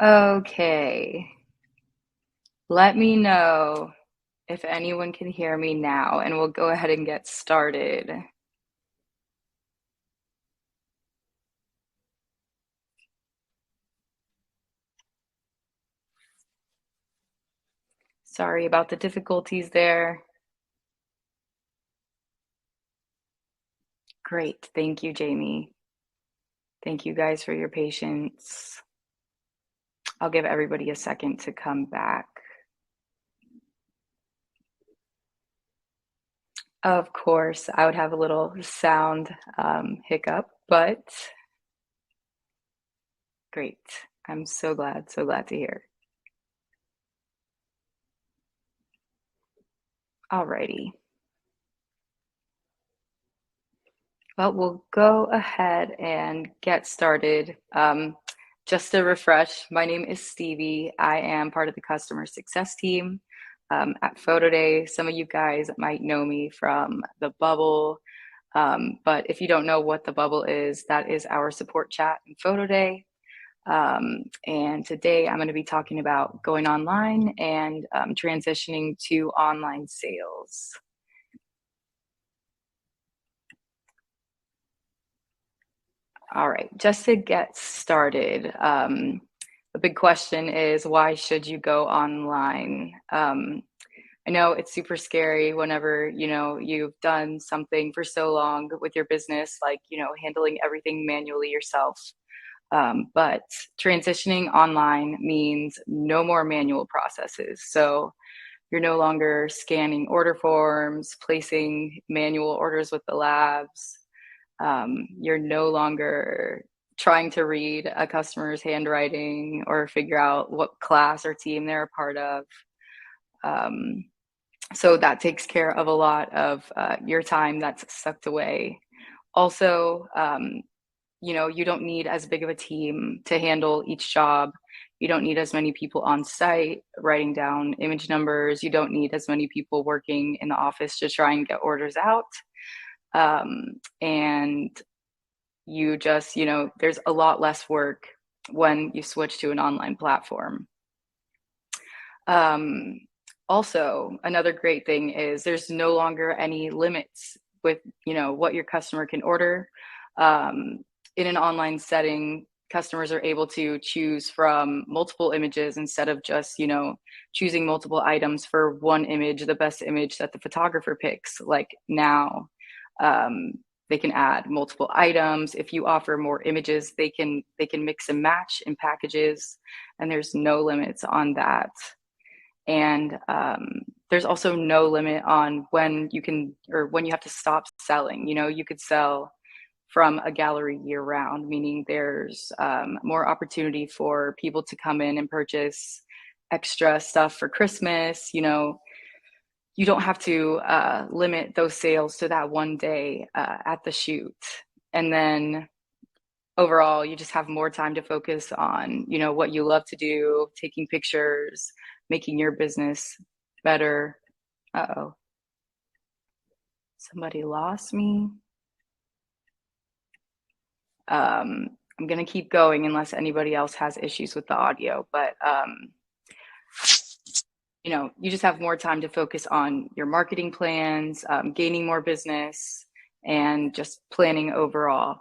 Okay, let me know if anyone can hear me now, and we'll go ahead and get started. Sorry about the difficulties there. Great. Thank you, Jamie. Thank you guys for your patience. I'll give everybody a second to come back. Of course, I would have a little sound hiccup, but great. I'm so glad to hear. Alrighty. Well, we'll go ahead and get started. Just to refresh, my name is Stevie. I am part of the customer success team at PhotoDay. Some of you guys might know me from the bubble, but if you don't know what the bubble is, that is our support chat in PhotoDay. And today I'm going to be talking about going online and transitioning to online sales. All right, just to get started, the big question is why should you go online? I know it's super scary whenever, you've done something for so long with your business, like, handling everything manually yourself. But transitioning online means no more manual processes. So you're no longer scanning order forms, placing manual orders with the labs. You're no longer trying to read a customer's handwriting or figure out what class or team they're a part of. Um, so that takes care of a lot of your time that's sucked away. Also, you don't need as big of a team to handle each job. You don't need as many people on site writing down image numbers. You don't need as many people working in the office to try and get orders out. And you just, there's a lot less work when you switch to an online platform. Um, Also, another great thing is there's no longer any limits with, what your customer can order. In an online setting, customers are able to choose from multiple images instead of just, choosing multiple items for one image, the best image that the photographer picks. Like now, um, they can add multiple items. If you offer more images, they can mix and match in packages, and there's no limits on that. And there's also no limit on when you can or when you have to stop selling. You could sell from a gallery year round, meaning there's more opportunity for people to come in and purchase extra stuff for Christmas. You don't have to limit those sales to that one day at the shoot. And then overall, you just have more time to focus on, what you love to do, taking pictures, making your business better. Uh-oh, somebody lost me. I'm going to keep going unless anybody else has issues with the audio, but you just have more time to focus on your marketing plans, gaining more business, and just planning overall.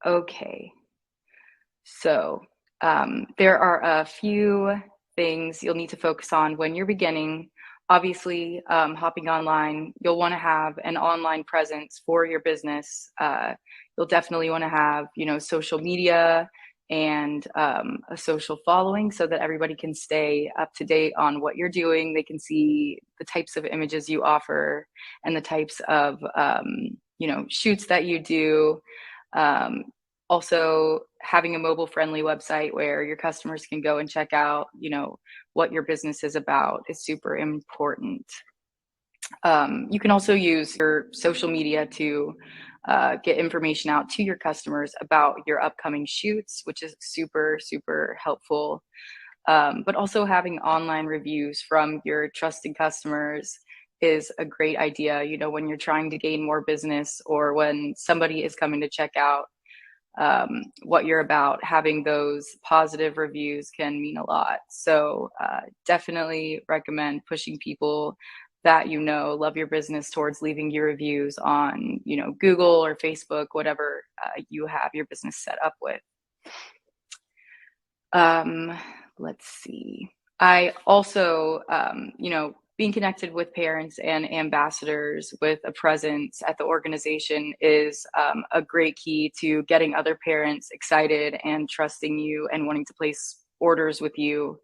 Okay, so there are a few things you'll need to focus on when you're beginning. Obviously, hopping online, you'll want to have an online presence for your business. You'll definitely want to have, social media and a social following so that everybody can stay up to date on what you're doing. They can see the types of images you offer and the types of, shoots that you do. Um, Also, having a mobile friendly website where your customers can go and check out, what your business is about is super important. You can also use your social media to get information out to your customers about your upcoming shoots, which is super, super helpful. But also having online reviews from your trusted customers is a great idea, when you're trying to gain more business or when somebody is coming to check out what you're about. Having those positive reviews can mean a lot. So definitely recommend pushing people that love your business towards leaving your reviews on Google or Facebook, whatever you have your business set up with. Let's see. I also, being connected with parents and ambassadors with a presence at the organization is a great key to getting other parents excited and trusting you and wanting to place orders with you.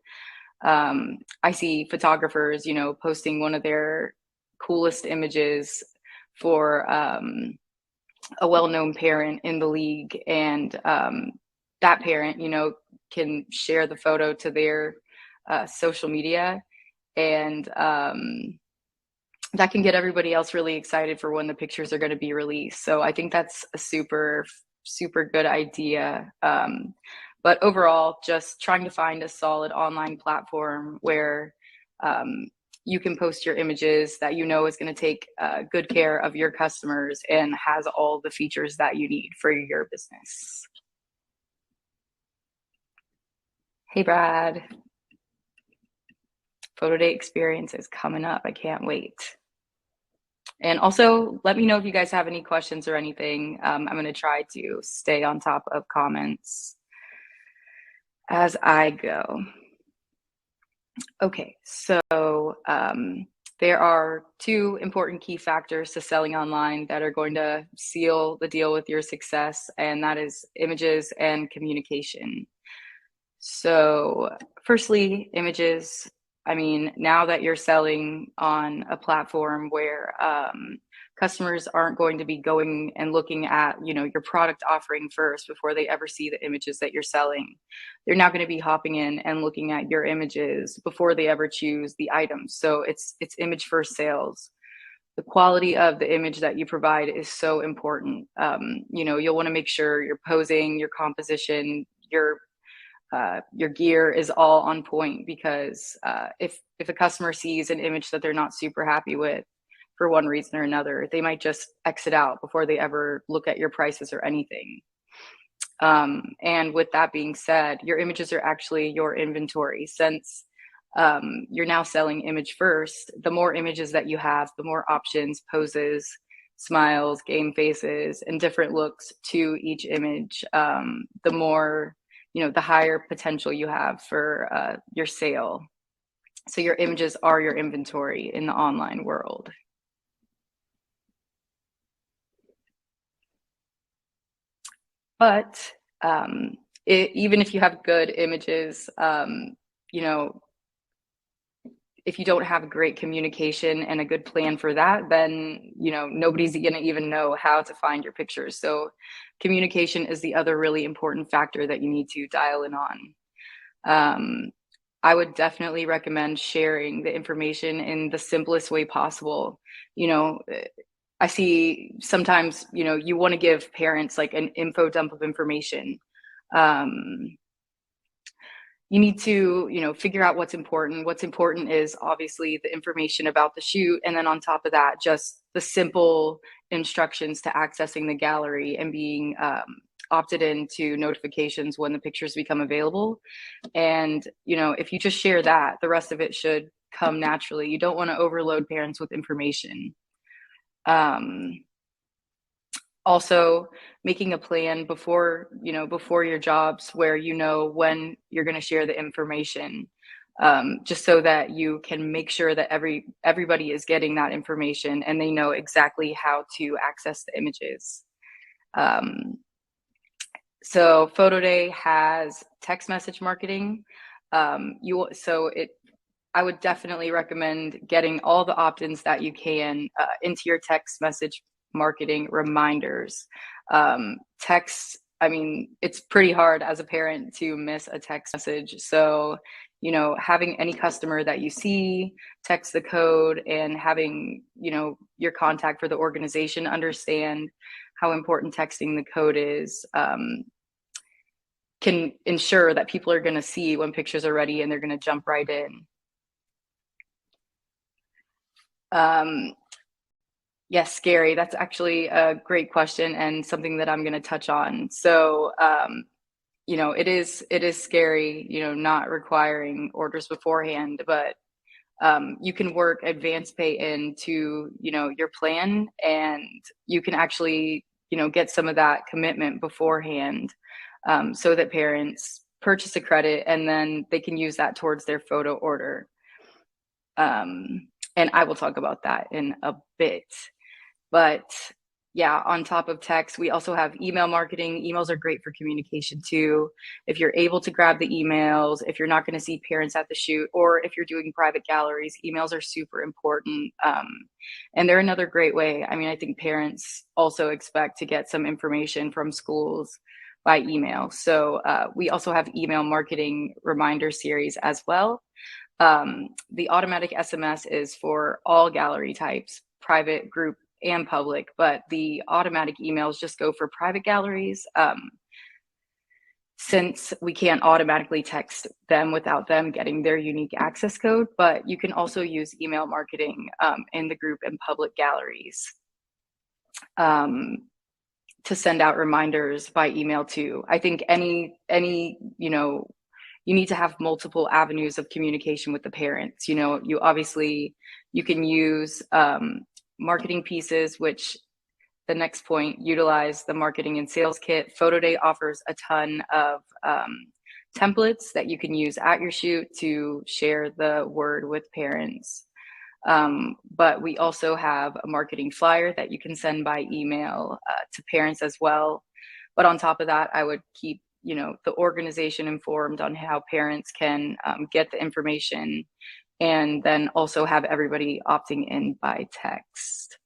I see photographers, posting one of their coolest images for a well-known parent in the league, and that parent, can share the photo to their social media, and that can get everybody else really excited for when the pictures are going to be released. So I think that's a super, super good idea. But overall, just trying to find a solid online platform where you can post your images that is going to take good care of your customers and has all the features that you need for your business. Hey, Brad. PhotoDay experience is coming up. I can't wait. And also, let me know if you guys have any questions or anything. I'm going to try to stay on top of comments as I go. Okay, so there are two important key factors to selling online that are going to seal the deal with your success, and that is images and communication. So firstly, images. I mean, now that you're selling on a platform where customers aren't going to be going and looking at, your product offering first before they ever see the images that you're selling. They're now going to be hopping in and looking at your images before they ever choose the items. So it's image first sales. The quality of the image that you provide is so important. You'll want to make sure your posing, your composition, your gear is all on point, because if a customer sees an image that they're not super happy with for one reason or another, they might just exit out before they ever look at your prices or anything. And with that being said, your images are actually your inventory. Since you're now selling image first, the more images that you have, the more options, poses, smiles, game faces, and different looks to each image, the more the higher potential you have for your sale. So your images are your inventory in the online world. But even if you have good images, if you don't have great communication and a good plan for that, then nobody's gonna even know how to find your pictures. So communication is the other really important factor that you need to dial in on. I would definitely recommend sharing the information in the simplest way possible. I see sometimes, you want to give parents like an info dump of information. You need to, figure out what's important. What's important is obviously the information about the shoot. And then on top of that, just the simple instructions to accessing the gallery and being opted into notifications when the pictures become available. And, if you just share that, the rest of it should come naturally. You don't want to overload parents with information. Also making a plan before your jobs where when you're going to share the information, just so that you can make sure that everybody is getting that information and they know exactly how to access the images. So PhotoDay has text message marketing. I would definitely recommend getting all the opt-ins that you can into your text message marketing reminders. Text, I mean, it's pretty hard as a parent to miss a text message. So, having any customer that you see text the code, and having, your contact for the organization understand how important texting the code is, can ensure that people are going to see when pictures are ready and they're going to jump right in. Um, yes, scary. That's actually a great question and something that I'm going to touch on. So, it is scary, not requiring orders beforehand, but you can work advance pay into, your plan, and you can actually, get some of that commitment beforehand, so that parents purchase a credit and then they can use that towards their photo order. And I will talk about that in a bit. But yeah, on top of text, we also have email marketing. Emails are great for communication too. If you're able to grab the emails, if you're not going to see parents at the shoot, or if you're doing private galleries, emails are super important. And they're another great way. I mean, I think parents also expect to get some information from schools by email. So we also have email marketing reminder series as well. The automatic SMS is for all gallery types, private, group, and public, but the automatic emails just go for private galleries, since we can't automatically text them without them getting their unique access code. But you can also use email marketing in the group and public galleries, to send out reminders by email too. I think you need to have multiple avenues of communication with the parents. You can use marketing pieces, which the next point, utilize the marketing and sales kit. PhotoDay offers a ton of templates that you can use at your shoot to share the word with parents. But we also have a marketing flyer that you can send by email to parents as well. But on top of that, I would keep the organization informed on how parents can get the information, and then also have everybody opting in by text.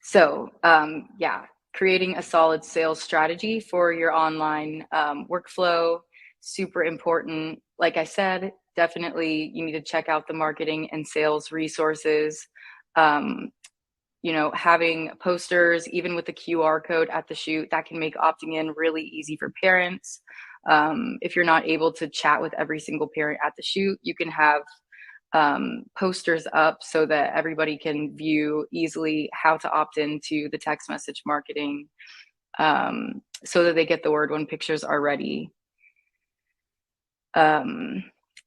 So creating a solid sales strategy for your online workflow, super important. Like I said, definitely you need to check out the marketing and sales resources. Having posters, even with the QR code at the shoot, that can make opting in really easy for parents. If you're not able to chat with every single parent at the shoot, you can have posters up so that everybody can view easily how to opt into the text message marketing, so that they get the word when pictures are ready.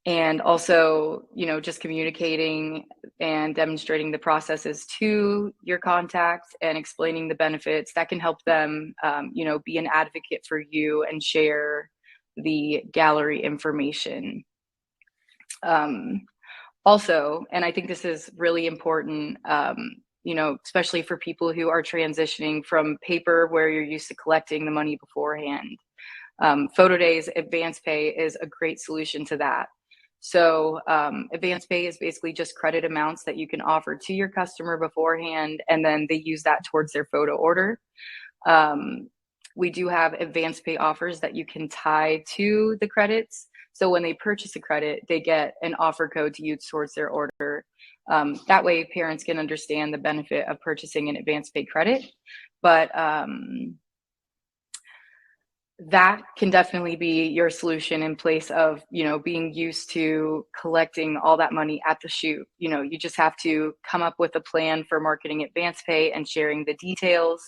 And also, just communicating and demonstrating the processes to your contacts and explaining the benefits that can help them, be an advocate for you and share the gallery information. Also, and I think this is really important, especially for people who are transitioning from paper where you're used to collecting the money beforehand. PhotoDay's advance pay is a great solution to that. So advance pay is basically just credit amounts that you can offer to your customer beforehand, and then they use that towards their photo order. We do have advance pay offers that you can tie to the credits. So when they purchase a credit, they get an offer code to use towards their order. That way parents can understand the benefit of purchasing an advance pay credit. But that can definitely be your solution in place of, being used to collecting all that money at the shoot. You just have to come up with a plan for marketing advance pay and sharing the details.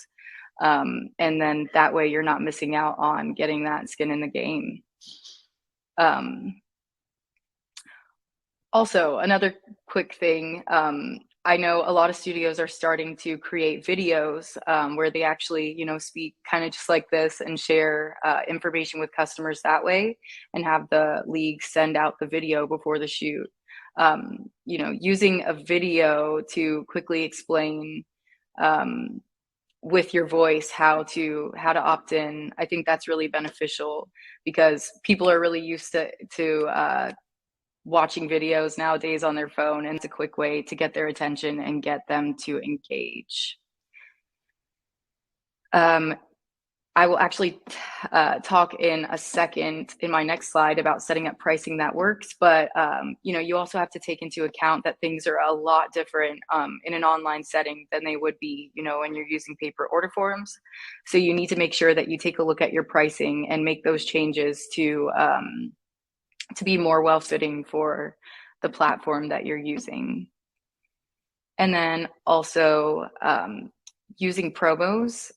And then that way you're not missing out on getting that skin in the game. Also, another quick thing, I know a lot of studios are starting to create videos where they actually, speak kind of just like this and share information with customers that way, and have the league send out the video before the shoot. Using a video to quickly explain with your voice how to opt in, I think that's really beneficial, because people are really used to watching videos nowadays on their phone, and it's a quick way to get their attention and get them to engage. I will actually talk in a second in my next slide about setting up pricing that works, but you also have to take into account that things are a lot different in an online setting than they would be, when you're using paper order forms. So you need to make sure that you take a look at your pricing and make those changes to be more well-fitting for the platform that you're using. And then also using promos.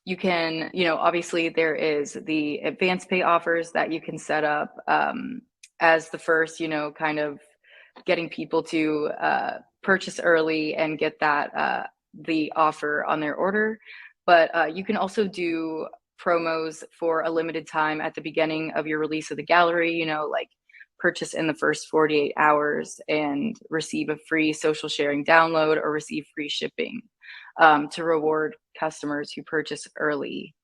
You can, obviously there is the advanced pay offers that you can set up as the first, kind of getting people to purchase early and get that the offer on their order. But you can also do promos for a limited time at the beginning of your release of the gallery, like purchase in the first 48 hours and receive a free social sharing download or receive free shipping to reward customers who purchase early.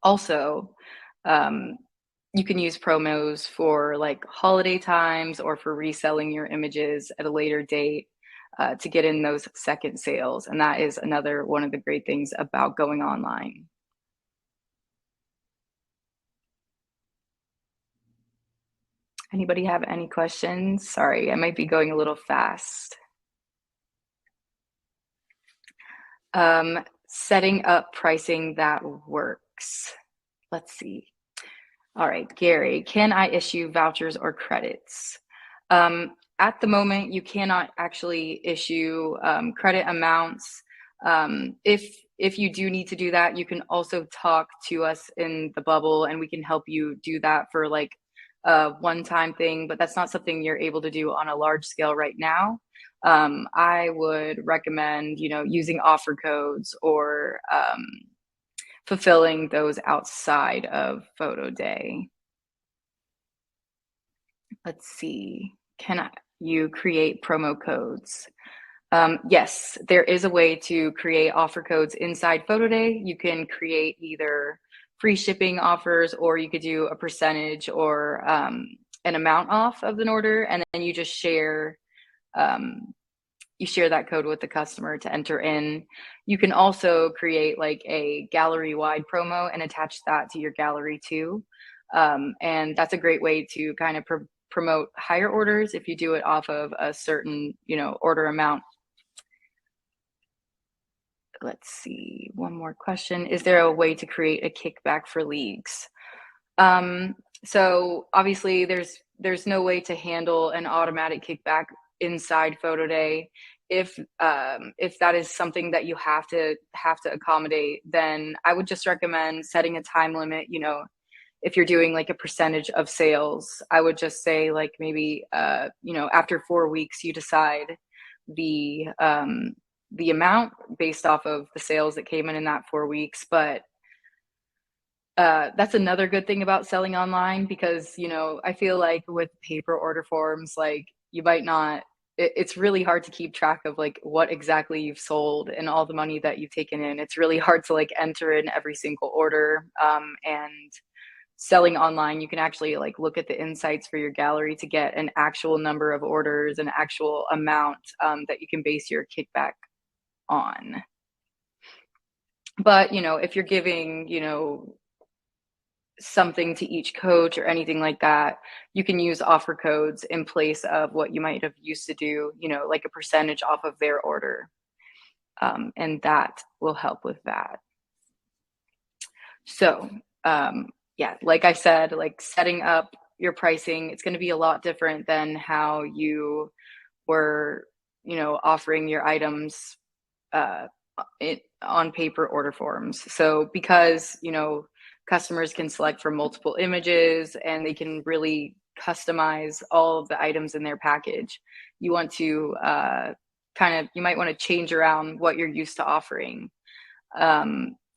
Also, you can use promos for like holiday times or for reselling your images at a later date to get in those second sales. And that is another one of the great things about going online. Anybody have any questions? Sorry, I might be going a little fast. Setting up pricing that works. Let's see. All right, Gary, can I issue vouchers or credits? At the moment, you cannot actually issue credit amounts. If you do need to do that, you can also talk to us in the bubble and we can help you do that for like a one-time thing, but that's not something you're able to do on a large scale right now. I would recommend, using offer codes or fulfilling those outside of PhotoDay. Let's see, can you create promo codes? Yes, there is a way to create offer codes inside PhotoDay. You can create either free shipping offers, or you could do a percentage or an amount off of an order, and then you just share that code with the customer to enter in. You can also create like a gallery-wide promo and attach that to your gallery too. And that's a great way to kind of promote higher orders if you do it off of a certain, order amount. Let's see, one more question. Is there a way to create a kickback for leagues? So obviously there's no way to handle an automatic kickback inside PhotoDay. If that is something that you have to accommodate, then I would just recommend setting a time limit. If you're doing like a percentage of sales, I would just say like maybe after 4 weeks you decide the amount based off of the sales that came in that 4 weeks. But that's another good thing about selling online, because I feel like with paper order forms, like you might not, it's really hard to keep track of like what exactly you've sold and all the money that you've taken in. It's really hard to like enter in every single order. And selling online, you can actually like look at the insights for your gallery to get an actual number of orders, an actual amount that you can base your kickback on. But if you're giving something to each coach or anything like that, you can use offer codes in place of what you might have used to do, like a percentage off of their order. And that will help with that. So yeah, like I said, like setting up your pricing, it's going to be a lot different than how you were, offering your items on paper order forms. So because, customers can select from multiple images and they can really customize all of the items in their package, you want to you might want to change around what you're used to offering.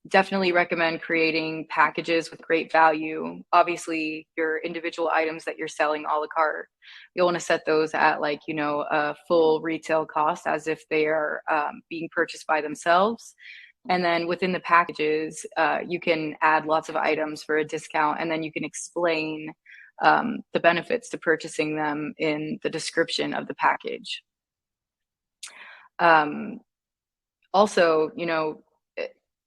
Definitely recommend creating packages with great value. Obviously, your individual items that you're selling a la carte, you'll want to set those at like, a full retail cost as if they are being purchased by themselves. And then within the packages, you can add lots of items for a discount, and then you can explain the benefits to purchasing them in the description of the package. Also,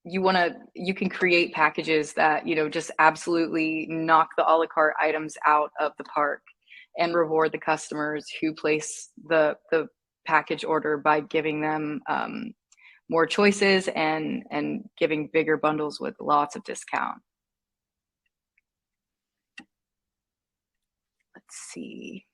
you can create packages that, just absolutely knock the a la carte items out of the park and reward the customers who place the package order by giving them more choices and giving bigger bundles with lots of discount. Let's let's see.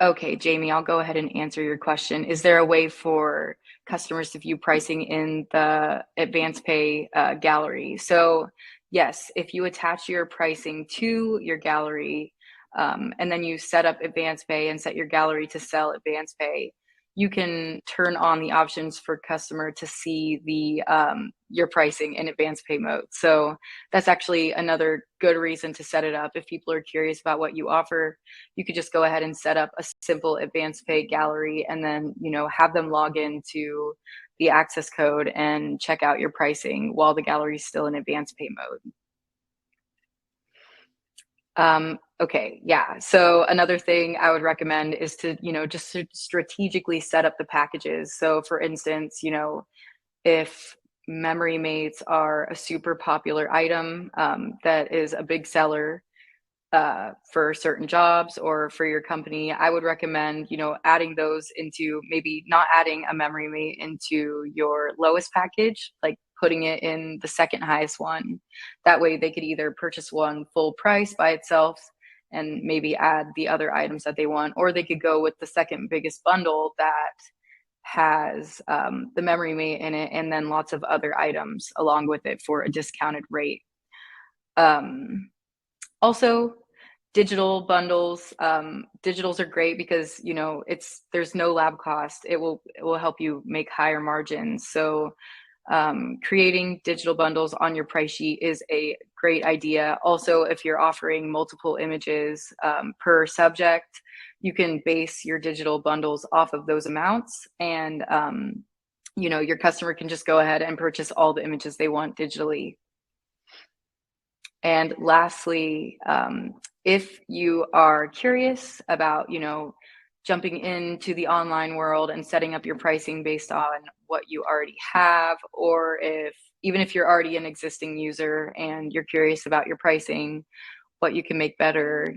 Okay, Jamie, I'll go ahead and answer your question. Is there a way for customers to view pricing in the advance pay gallery? So, yes, if you attach your pricing to your gallery and then you set up advance pay and set your gallery to sell advance pay, you can turn on the options for customer to see the your pricing in advance pay mode. So that's actually another good reason to set it up. If people are curious about what you offer, you could just go ahead and set up a simple advance pay gallery and then, have them log into the access code and check out your pricing while the gallery is still in advance pay mode. Okay, yeah. So another thing I would recommend is to, just strategically set up the packages. So for instance, if memory mates are a super popular item that is a big seller, for certain jobs or for your company, I would recommend, adding those into maybe not adding a memory mate into your lowest package, like putting it in the second highest one. That way they could either purchase one full price by itself and maybe add the other items that they want, or they could go with the second biggest bundle that has the memory mate in it and then lots of other items along with it for a discounted rate. Also, digital bundles. Digitals are great because there's no lab cost. It will help you make higher margins. So creating digital bundles on your price sheet is a great idea. Also, if you're offering multiple images per subject, you can base your digital bundles off of those amounts, and your customer can just go ahead and purchase all the images they want digitally. And lastly, if you are curious about, jumping into the online world and setting up your pricing based on what you already have, or even if you're already an existing user and you're curious about your pricing, what you can make better,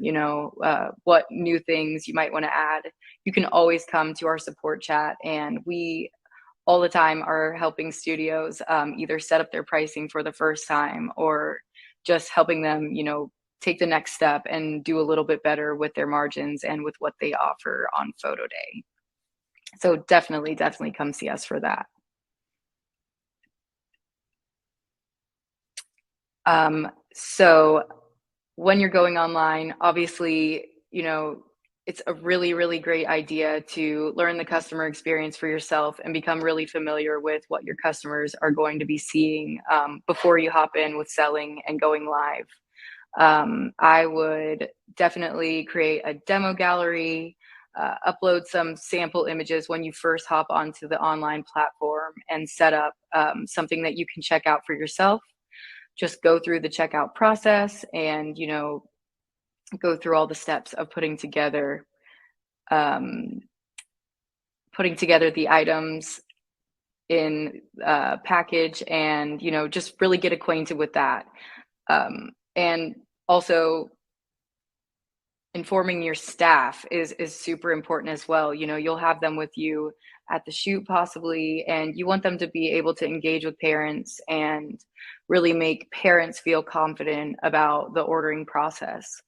what new things you might want to add, you can always come to our support chat, and we all the time are helping studios either set up their pricing for the first time or just helping them, take the next step and do a little bit better with their margins and with what they offer on PhotoDay. So definitely come see us for that. So when you're going online, obviously, it's a really, really great idea to learn the customer experience for yourself and become really familiar with what your customers are going to be seeing before you hop in with selling and going live. I would definitely create a demo gallery, upload some sample images when you first hop onto the online platform, and set up something that you can check out for yourself. Just go through the checkout process and, go through all the steps of putting together the items in a package, and just really get acquainted with that. And also informing your staff is super important as well. You'll have them with you at the shoot possibly, and you want them to be able to engage with parents and really make parents feel confident about the ordering process.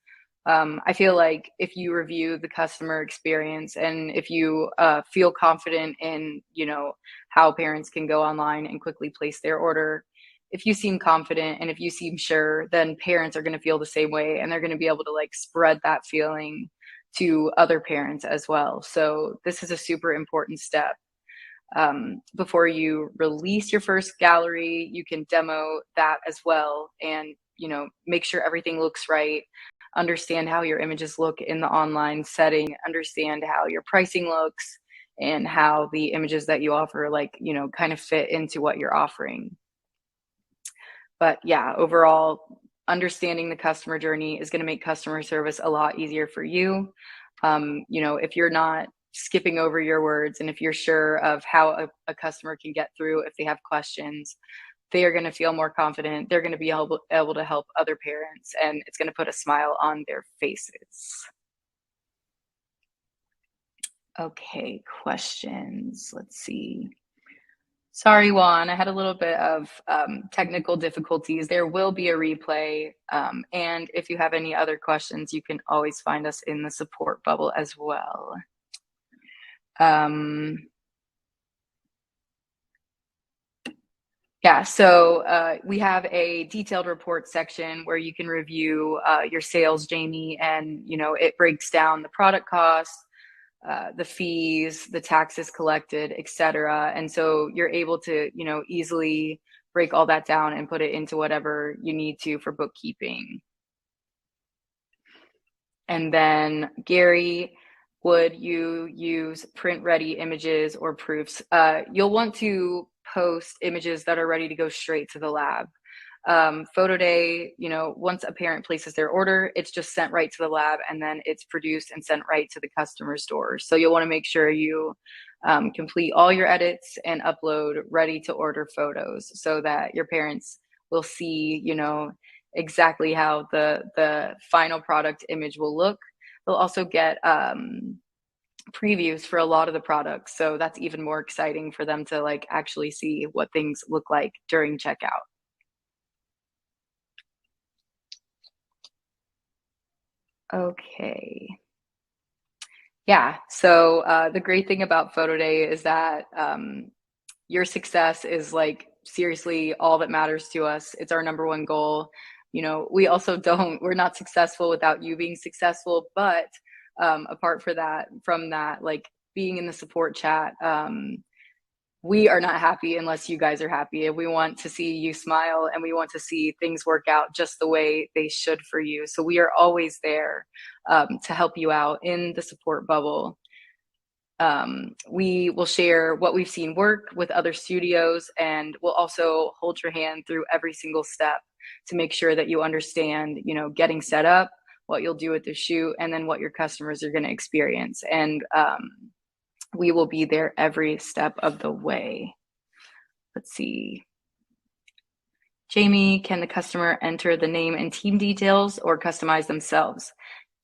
I feel like if you review the customer experience and if you feel confident in, how parents can go online and quickly place their order, if you seem confident and if you seem sure, then parents are going to feel the same way, and they're going to be able to spread that feeling to other parents as well. So this is a super important step. Before you release your first gallery, you can demo that as well, and make sure everything looks right. Understand how your images look in the online setting, understand how your pricing looks, and how the images that you offer kind of fit into what you're offering. But yeah, overall, understanding the customer journey is going to make customer service a lot easier for you. If you're not skipping over your words, and if you're sure of how a customer can get through if they have questions, they are going to feel more confident. They're going to be able to help other parents, and it's going to put a smile on their faces. Okay, questions. Let's see. Sorry, Juan, I had a little bit of technical difficulties. There will be a replay. And if you have any other questions, you can always find us in the support bubble as well. Yeah, so we have a detailed report section where you can review your sales, Jamie, and it breaks down the product costs, the fees, the taxes collected, etc. And so you're able to easily break all that down and put it into whatever you need to for bookkeeping. And then Gary, would you use print ready images or proofs? You'll want to post images that are ready to go straight to the lab. PhotoDay, once a parent places their order, it's just sent right to the lab, and then it's produced and sent right to the customer's door. So you'll want to make sure you complete all your edits and upload ready to order photos so that your parents will see, exactly how the final product image will look. They'll also get previews for a lot of the products, so that's even more exciting for them to actually see what things look like during checkout. Okay. Yeah, so the great thing about PhotoDay is that your success is seriously all that matters to us. It's our number one goal. We also we're not successful without you being successful, but apart from that, being in the support chat, we are not happy unless you guys are happy. And we want to see you smile, and we want to see things work out just the way they should for you. So we are always there to help you out in the support bubble. We will share what we've seen work with other studios, and we'll also hold your hand through every single step to make sure that you understand, getting set up, what you'll do with the shoot, and then what your customers are going to experience. And we will be there every step of the way. Let's see. Jamie, can the customer enter the name and team details or customize themselves?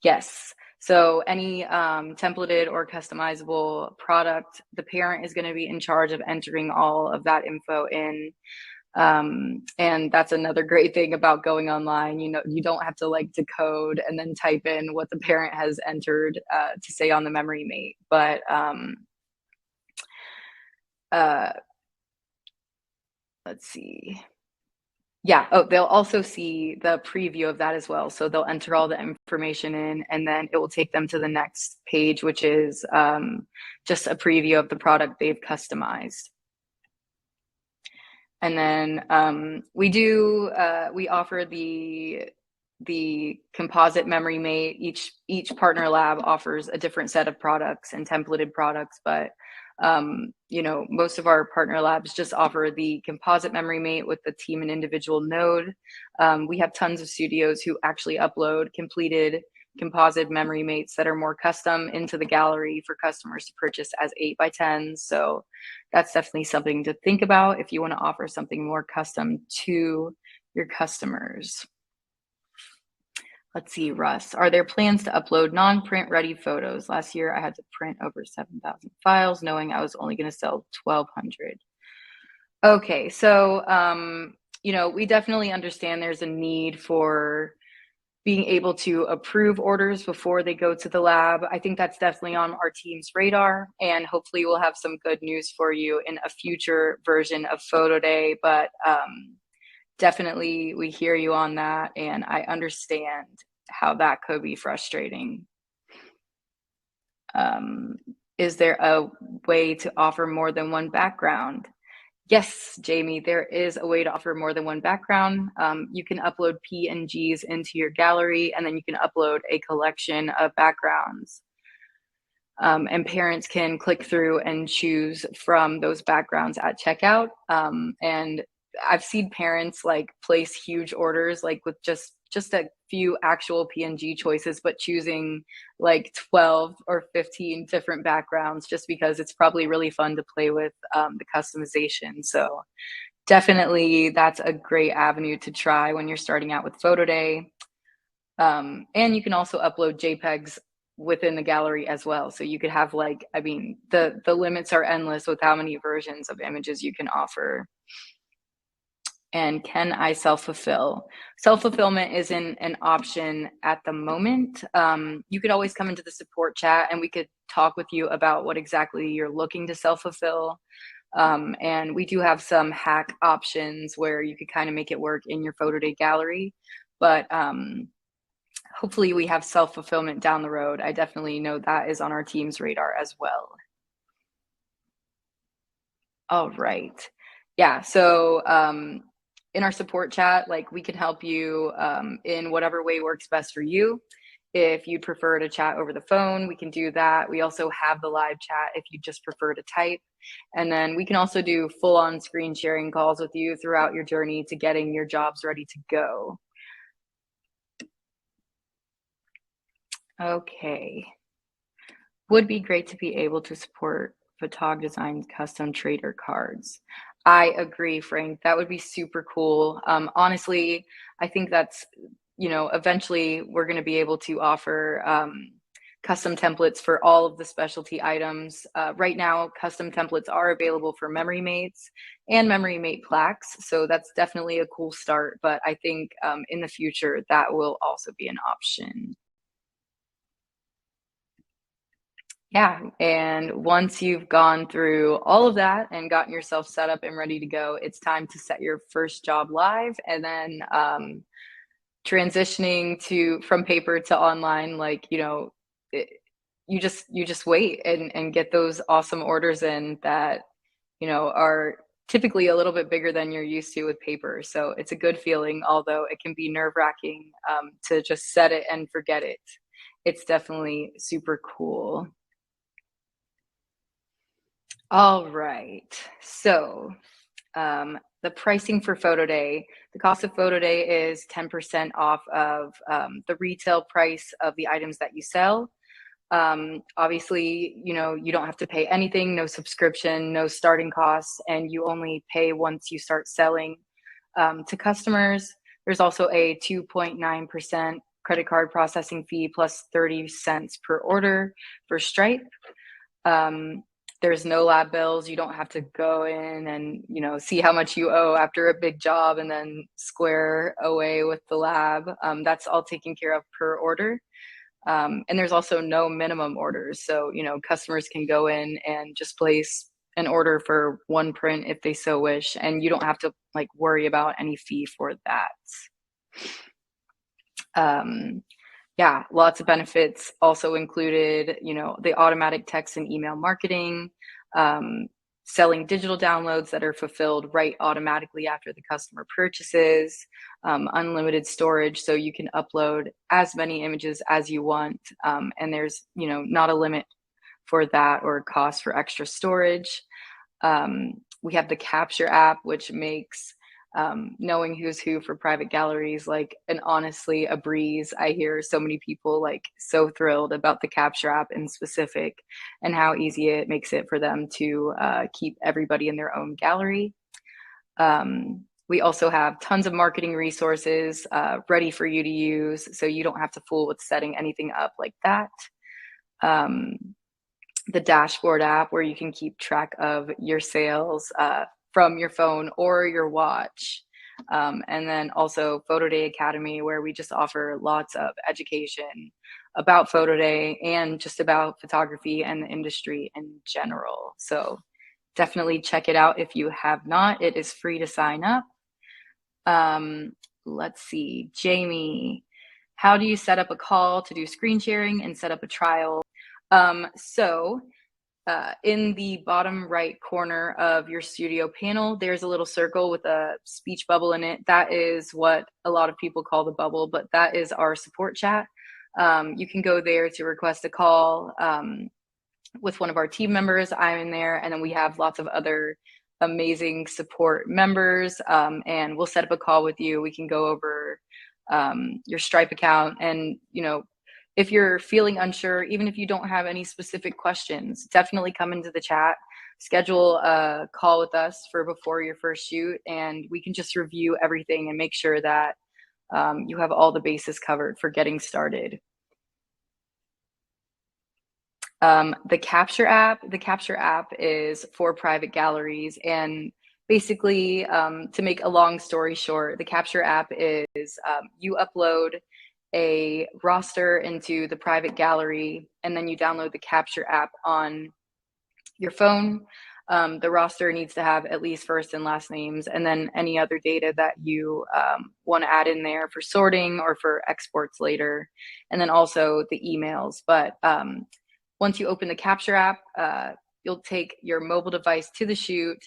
Yes. So any templated or customizable product, the parent is going to be in charge of entering all of that info in. And that's another great thing about going online. You don't have to decode and then type in what the parent has entered to say on the memory mate. But let's see. Yeah. Oh, they'll also see the preview of that as well. So they'll enter all the information in, and then it will take them to the next page, which is just a preview of the product they've customized. And then we offer the composite memory mate. Each partner lab offers a different set of products and templated products, but most of our partner labs just offer the composite memory mate with the team and individual node. We have tons of studios who actually upload completed composite memory mates that are more custom into the gallery for customers to purchase as 8x10s. So that's definitely something to think about if you want to offer something more custom to your customers. Let's see, Russ, are there plans to upload non-print ready photos? Last year, I had to print over 7,000 files, knowing I was only going to sell 1,200. Okay, so, we definitely understand there's a need for being able to approve orders before they go to the lab. I think that's definitely on our team's radar, and hopefully we'll have some good news for you in a future version of PhotoDay, but definitely we hear you on that, and I understand how that could be frustrating. Is there a way to offer more than one background? Yes, Jamie, there is a way to offer more than one background. You can upload PNGs into your gallery, and then you can upload a collection of backgrounds. And parents can click through and choose from those backgrounds at checkout. And I've seen parents place huge orders with just a few actual PNG choices, but choosing 12 or 15 different backgrounds just because it's probably really fun to play with the customization. So definitely that's a great avenue to try when you're starting out with PhotoDay. And you can also upload JPEGs within the gallery as well. So you could have like, I mean, the limits are endless with how many versions of images you can offer. And can I self-fulfill? Self-fulfillment isn't an option at the moment. You could always come into the support chat and we could talk with you about what exactly you're looking to self-fulfill. And we do have some hack options where you could kind of make it work in your PhotoDay gallery. But hopefully we have self-fulfillment down the road. I definitely know that is on our team's radar as well. All right. Yeah. So in our support chat, like we can help you in whatever way works best for you. If you'd prefer to chat over the phone, we can do that. We also have the live chat if you just prefer to type. And then we can also do full on screen sharing calls with you throughout your journey to getting your jobs ready to go. Okay. Would be great to be able to support photog design custom trader cards. I agree, Frank. That would be super cool. Honestly, I think that's, eventually we're going to be able to offer custom templates for all of the specialty items. Right now, custom templates are available for memory mates and memory mate plaques. So that's definitely a cool start. But I think in the future, that will also be an option. Yeah, and once you've gone through all of that and gotten yourself set up and ready to go, it's time to set your first job live, and then transitioning to from paper to online, like you just wait and get those awesome orders in that are typically a little bit bigger than you're used to with paper. So it's a good feeling, although it can be nerve-wracking to just set it and forget it. It's definitely super cool. All right. So, the pricing for PhotoDay, the cost of PhotoDay is 10% off of the retail price of the items that you sell. Obviously, you don't have to pay anything, no subscription, no starting costs, and you only pay once you start selling to customers. There's also a 2.9% credit card processing fee plus 30 cents per order for Stripe. There's no lab bills. You don't have to go in and, see how much you owe after a big job and then square away with the lab. That's all taken care of per order. And there's also no minimum orders. So, customers can go in and just place an order for one print if they so wish. And you don't have to worry about any fee for that. Yeah, lots of benefits also included, the automatic text and email marketing, selling digital downloads that are fulfilled right automatically after the customer purchases, unlimited storage, so you can upload as many images as you want. And there's, not a limit for that or cost for extra storage. We have the Capture app, which makes knowing who's who for private galleries and honestly a breeze. I hear so many people so thrilled about the Capture app in specific and how easy it makes it for them to keep everybody in their own gallery. We also have tons of marketing resources ready for you to use, so you don't have to fool with setting anything up like that. The dashboard app, where you can keep track of your sales from your phone or your watch. And then also PhotoDay Academy, where we just offer lots of education about PhotoDay and just about photography and the industry in general. So definitely check it out if you have not. It is free to sign up. Let's see, Jamie, how do you set up a call to do screen sharing and set up a trial? In the bottom right corner of your studio panel, there's a little circle with a speech bubble in it. That is what a lot of people call the bubble, but that is our support chat. You can go there to request a call with one of our team members. I'm in there, and then we have lots of other amazing support members, and we'll set up a call with you. We can go over your Stripe account, and if you're feeling unsure, even if you don't have any specific questions, definitely come into the chat, schedule a call with us for before your first shoot, and we can just review everything and make sure that you have all the bases covered for getting started. The Capture app is for private galleries, and basically, to make a long story short, the Capture app is you upload a roster into the private gallery, and then you download the Capture app on your phone. The roster needs to have at least first and last names, and then any other data that you want to add in there for sorting or for exports later, and then also the emails. But once you open the Capture app, you'll take your mobile device to the shoot,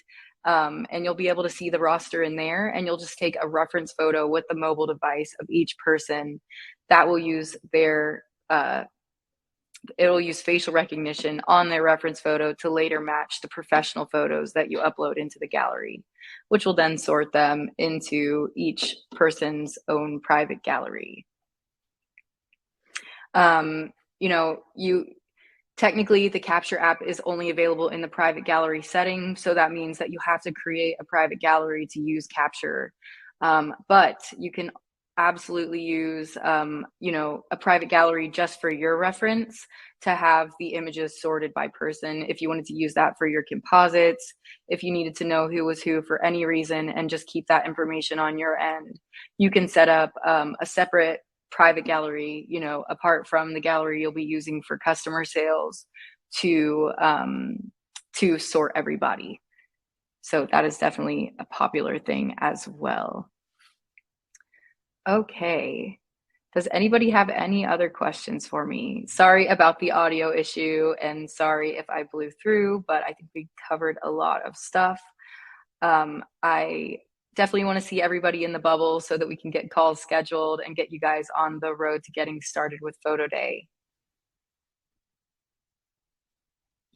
and you'll be able to see the roster in there, and you'll just take a reference photo with the mobile device of each person. That will use their it'll use facial recognition on their reference photo to later match the professional photos that you upload into the gallery, which will then sort them into each person's own private gallery. You technically, the Capture app is only available in the private gallery setting, so that means that you have to create a private gallery to use Capture. But you can absolutely use a private gallery just for your reference to have the images sorted by person. If you wanted to use that for your composites, if you needed to know who was who for any reason and just keep that information on your end, you can set up a separate private gallery, apart from the gallery you'll be using for customer sales to sort everybody. So that is definitely a popular thing as well. Okay. Does anybody have any other questions for me? Sorry about the audio issue, and sorry if I blew through, but I think we covered a lot of stuff. I definitely want to see everybody in the bubble so that we can get calls scheduled and get you guys on the road to getting started with PhotoDay.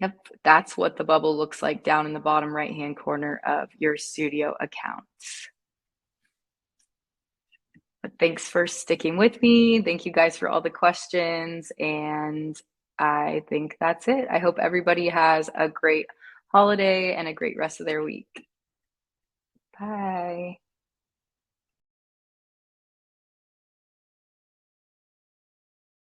Yep, that's what the bubble looks like down in the bottom right-hand corner of your studio account. But thanks for sticking with me. Thank you guys for all the questions. And I think that's it. I hope everybody has a great holiday and a great rest of their week. Bye.